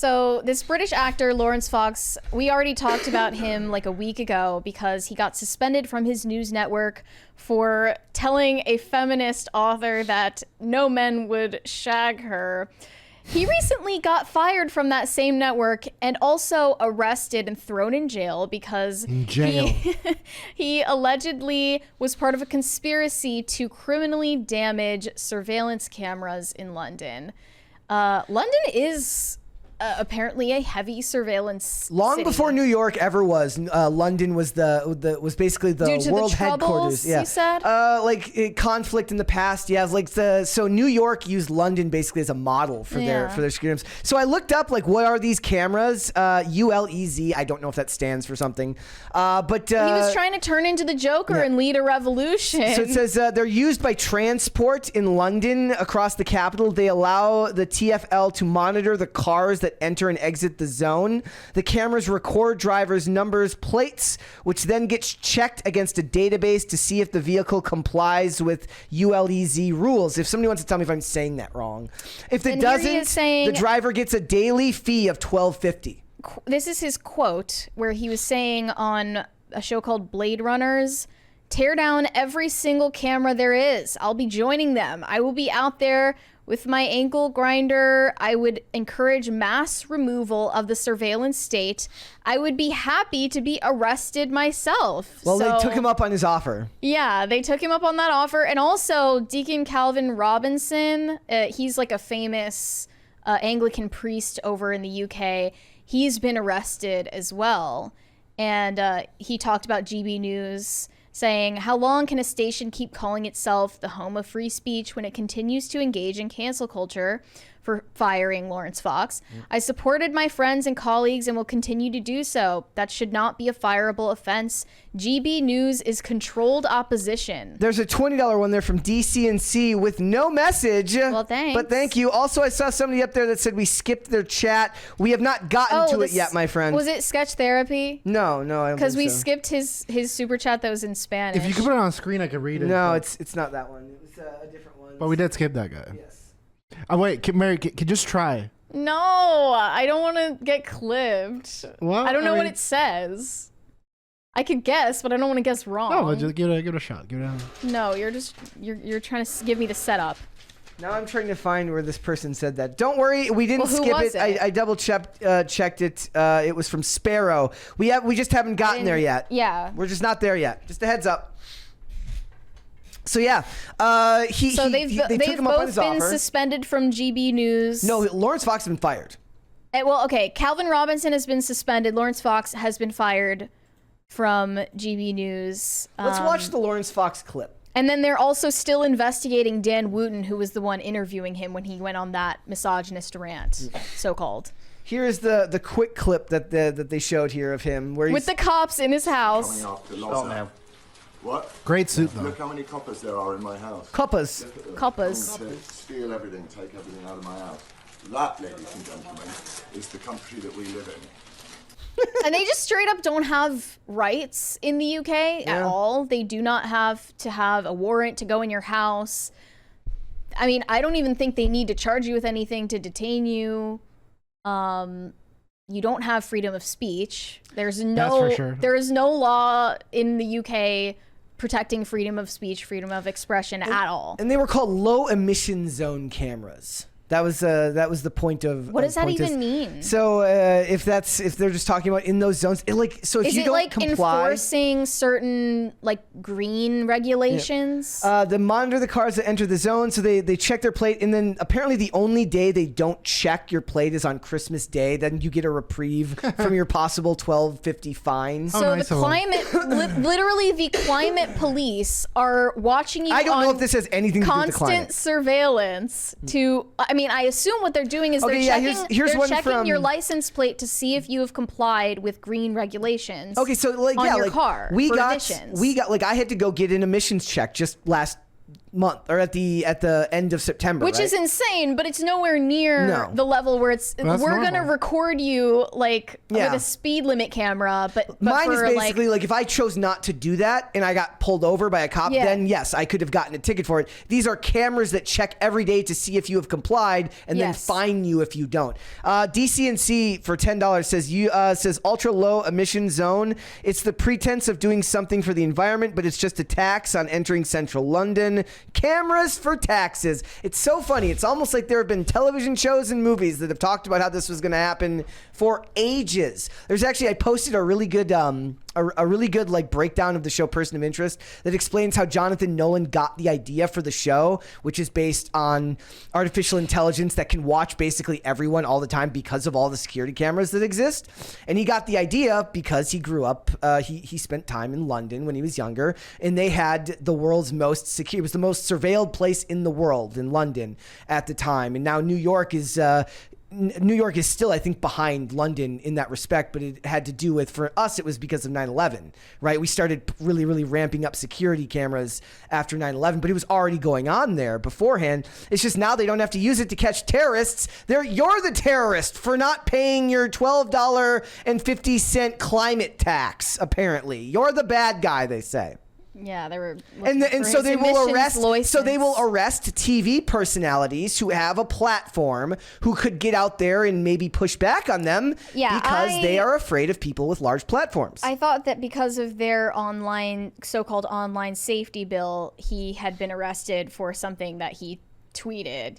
So this British actor, Laurence Fox, we already talked about him like a week ago because he got suspended from his news network for telling a feminist author that no men would shag her. He recently got fired from that same network and also arrested and thrown in jail because he allegedly was part of a conspiracy to criminally damage surveillance cameras in London. London is apparently a heavy surveillance long city. Before New York ever was. London was was basically the Due to world the troubles, headquarters. Yeah, you said? Conflict in the past. Yeah, so New York used London basically as a model for their screens. So I looked up what are these cameras? ULEZ. I don't know if that stands for something. But he was trying to turn into the Joker and lead a revolution. So it says they're used by transport in London across the capital. They allow the TfL to monitor the cars that enter and exit the zone. The cameras record drivers' numbers, plates, which then gets checked against a database to see if the vehicle complies with ULEZ rules. If somebody wants to tell me if I'm saying that wrong. If it doesn't, the driver gets a daily fee of $12.50. This is his quote where he was saying on a show called Blade Runners, "Tear down every single camera there is. I'll be joining them. I will be out there with my ankle grinder. I would encourage mass removal of the surveillance state. I would be happy to be arrested myself." Well, they took him up on his offer. Yeah, they took him up on that offer. And also Deacon Calvin Robinson, he's like a famous Anglican priest over in the UK. He's been arrested as well. And he talked about GB News, saying, "How long can a station keep calling itself the home of free speech when it continues to engage in cancel culture?" For firing Laurence Fox. "I supported my friends and colleagues and will continue to do so. That should not be a fireable offense. GB News is controlled opposition." There's a $20 one there from DCNC with no message. Well, thanks. But thank you. Also, I saw somebody up there that said we skipped their chat. We have not gotten to it yet, my friend. Was it Sketch Therapy? No, I don't think so. Because we skipped his super chat that was in Spanish. If you could put it on screen, I could read it. No, it's not that one. It was a different one. But we did skip that guy. Yes. Oh, wait, Mary, can just try. No, I don't want to get clipped. Well, I don't know what it says. I could guess, but I don't want to guess wrong. No, but just give it a shot. Give it a... No, you're trying to give me the setup. Now I'm trying to find where this person said that. Don't worry, we didn't skip it. I double checked it. It was from Sparrow. We just haven't gotten there yet. Yeah. We're just not there yet. Just a heads up. So yeah, they they've both been suspended from GB News. No, Laurence Fox has been fired. Well, okay, Calvin Robinson has been suspended. Laurence Fox has been fired from GB News. Let's watch the Laurence Fox clip. And then they're also still investigating Dan Wooten, who was the one interviewing him when he went on that misogynist rant, so-called. Here is the quick clip that they showed here of him, where with the cops in his house. What? Great suit, though. Look how many coppers there are in my house. Coppers. Coppers. Steal everything, take everything out of my house. That, ladies and gentlemen, is the country that we live in. And they just straight up don't have rights in the UK at all. They do not have to have a warrant to go in your house. I mean, I don't even think they need to charge you with anything to detain you. You don't have freedom of speech. There is no law in the UK protecting freedom of speech, freedom of expression at all. And they were called low emission zone cameras. That was the point of. What does that even mean? So if they're just talking about in those zones, if you don't comply, enforcing certain green regulations? They monitor the cars that enter the zone, so they check their plate, and then apparently the only day they don't check your plate is on Christmas Day. Then you get a reprieve from your possible $12.50 fine. So the climate, literally the climate police are watching you. I don't know if this has anything to do with the climate. Constant surveillance to. I mean, I assume what they're doing is they're checking your license plate to see if you have complied with green regulations. Okay, so on your car. I had to go get an emissions check just last month or at the end of September, Which is insane, but it's nowhere near the level where it's That's we're normal. gonna record you like Yeah. with a speed limit camera, but mine is for, basically like if I chose not to do that and I got pulled over by a cop, then yes, I could have gotten a ticket for it. These are cameras that check every day to see if you have complied and then fine you if you don't. DCNC for $10 says ultra low emission zone. It's the pretense of doing something for the environment, but it's just a tax on entering central London. Cameras for taxes. It's so funny. It's almost like there have been television shows and movies that have talked about how this was going to happen for ages. There's actually, I posted a really good like breakdown of the show Person of Interest that explains how Jonathan Nolan got the idea for the show, which is based on artificial intelligence that can watch basically everyone all the time because of all the security cameras that exist. And he got the idea because he grew up, he spent time in London when he was younger, and they had the world's most secure, it was the most surveilled place in the world in London at the time. And now New York is still, I think, behind London in that respect, but it had to do with, for us, it was because of 9/11, right? We started really, really ramping up security cameras after 9/11, but it was already going on there beforehand. It's just now they don't have to use it to catch terrorists. You're the terrorist for not paying your $12.50 climate tax, apparently. You're the bad guy, they say. Yeah, they were. And so they will arrest. So they will arrest TV personalities who have a platform who could get out there and maybe push back on them because they are afraid of people with large platforms. I thought that because of their so-called online safety bill, he had been arrested for something that he tweeted,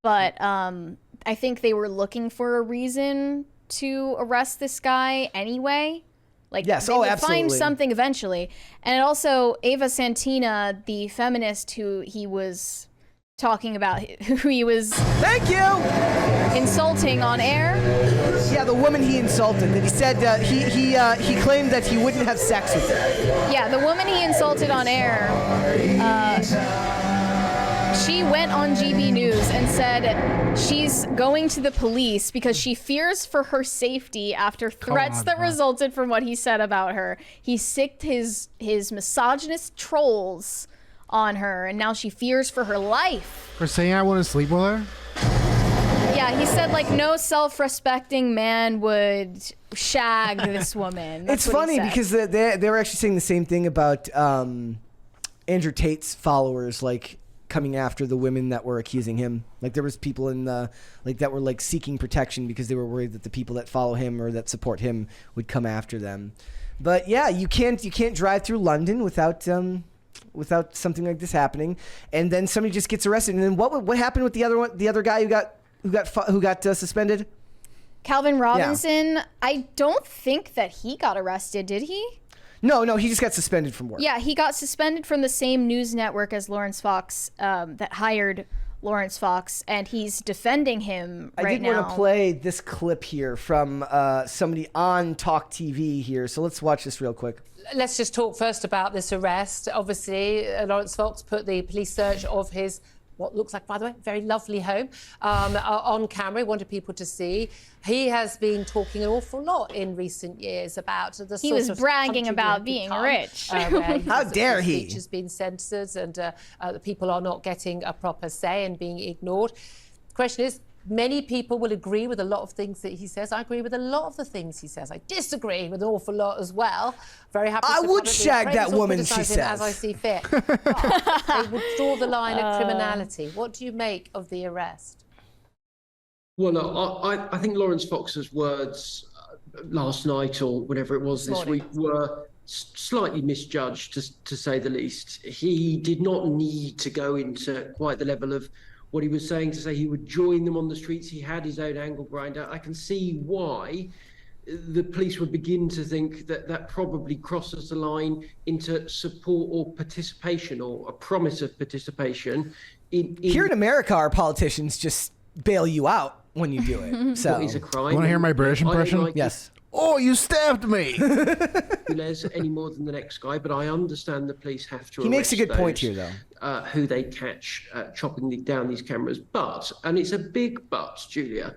But I think they were looking for a reason to arrest this guy anyway. Like, yes, they would absolutely. find something eventually. And also, Ava Santina, the feminist who he was talking about, who he was insulting on air. Yeah, the woman he insulted. That he said he claimed that he wouldn't have sex with her. Yeah, the woman he insulted on air. She went on GB News and said she's going to the police because she fears for her safety after threats that resulted from what he said about her. He sicked his misogynist trolls on her, and now she fears for her life. For saying I want to sleep with her? Yeah, he said, like, no self-respecting man would shag this woman. That's it's funny because they were actually saying the same thing about Andrew Tate's followers, like, coming after the women that were accusing him. Like, there was people in the that were like seeking protection because they were worried that the people that follow him or that support him would come after them. But yeah, you can't drive through London without something like this happening, and then somebody just gets arrested. And then what happened with the other guy who got suspended? Calvin Robinson. Yeah. I don't think that he got arrested, did he? No, he just got suspended from work. Yeah, he got suspended from the same news network as Laurence Fox, that hired Laurence Fox, and he's defending him right now. I did want to play this clip here from somebody on Talk TV here, so let's watch this real quick. Let's just talk first about this arrest. Obviously, Laurence Fox put the police search of his, what looks like, by the way, very lovely home, on camera. He wanted people to see. He has been talking an awful lot in recent years about the he was bragging about being rich. How dare he? His speech has been censored, and the people are not getting a proper say and being ignored. The question is, many people will agree with a lot of things that he says. I agree with a lot of the things he says. I disagree with an awful lot as well. Very happy to I would shag that woman, she says. As I see fit. But they would draw the line at criminality. What do you make of the arrest? Well, I think Laurence Fox's words last night or whatever it was this week were slightly misjudged, to say the least. He did not need to go into quite the level of what he was saying to say he would join them on the streets. He had his own angle grinder. I can see why the police would begin to think that that probably crosses the line into support or participation or a promise of participation. Here in America, our politicians just bail you out when you do it. So what is a crime? Want to hear my British impression? Yes. Oh, you stabbed me! ULEZ any more than the next guy, but I understand the police have to. He makes a good point here, though. Who they catch chopping down these cameras, and it's a big but, Julia.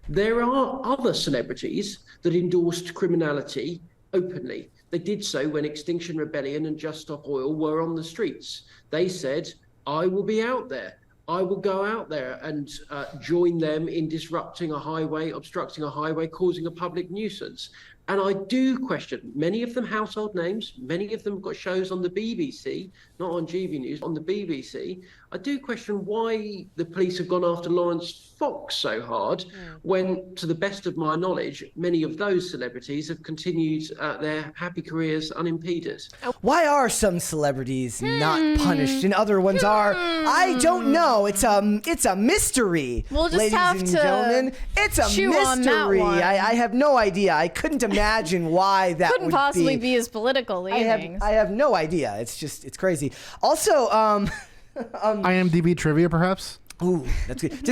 There are other celebrities that endorsed criminality openly. They did so when Extinction Rebellion and Just Stop Oil were on the streets. They said I will be out there. I will go out there and join them in disrupting a highway, obstructing a highway, causing a public nuisance. And I do question, many of them household names, many of them have got shows on the BBC, not on GB News, on the BBC. I do question why the police have gone after Laurence Fox so hard when, to the best of my knowledge, many of those celebrities have continued their happy careers unimpeded. Why are some celebrities not punished and other ones are? I don't know. It's a mystery. We'll just ladies have and to gentlemen. It's a chew on that mystery. one. I have no idea. I couldn't imagine why that Couldn't would possibly be his political leanings. I have no idea. It's crazy. Also, IMDb trivia, perhaps. ooh, that's good.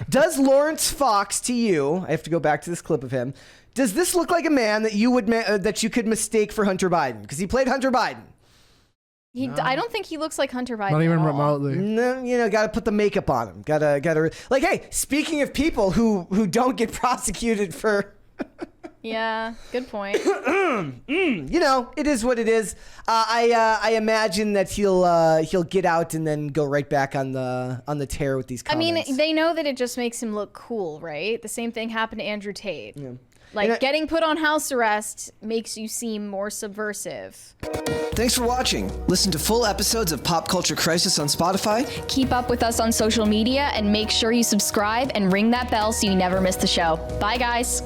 Does Laurence Fox to you? I have to go back to this clip of him. Does this look like a man that you would that you could mistake for Hunter Biden? Because he played Hunter Biden. I don't think he looks like Hunter Biden. Not even at all. remotely. No, got to put the makeup on him. Gotta like, hey, speaking of people who don't get prosecuted for. Yeah, good point. It is what it is. I imagine that he'll get out and then go right back on the tear with these I comments. mean, they know that it just makes him look cool, right? The same thing happened to Andrew Tate. Yeah. Like, getting put on house arrest makes you seem more subversive. Thanks for watching. Listen to full episodes of Pop Culture Crisis on Spotify. Keep up with us on social media and make sure you subscribe and ring that bell so you never miss the show. Bye, guys.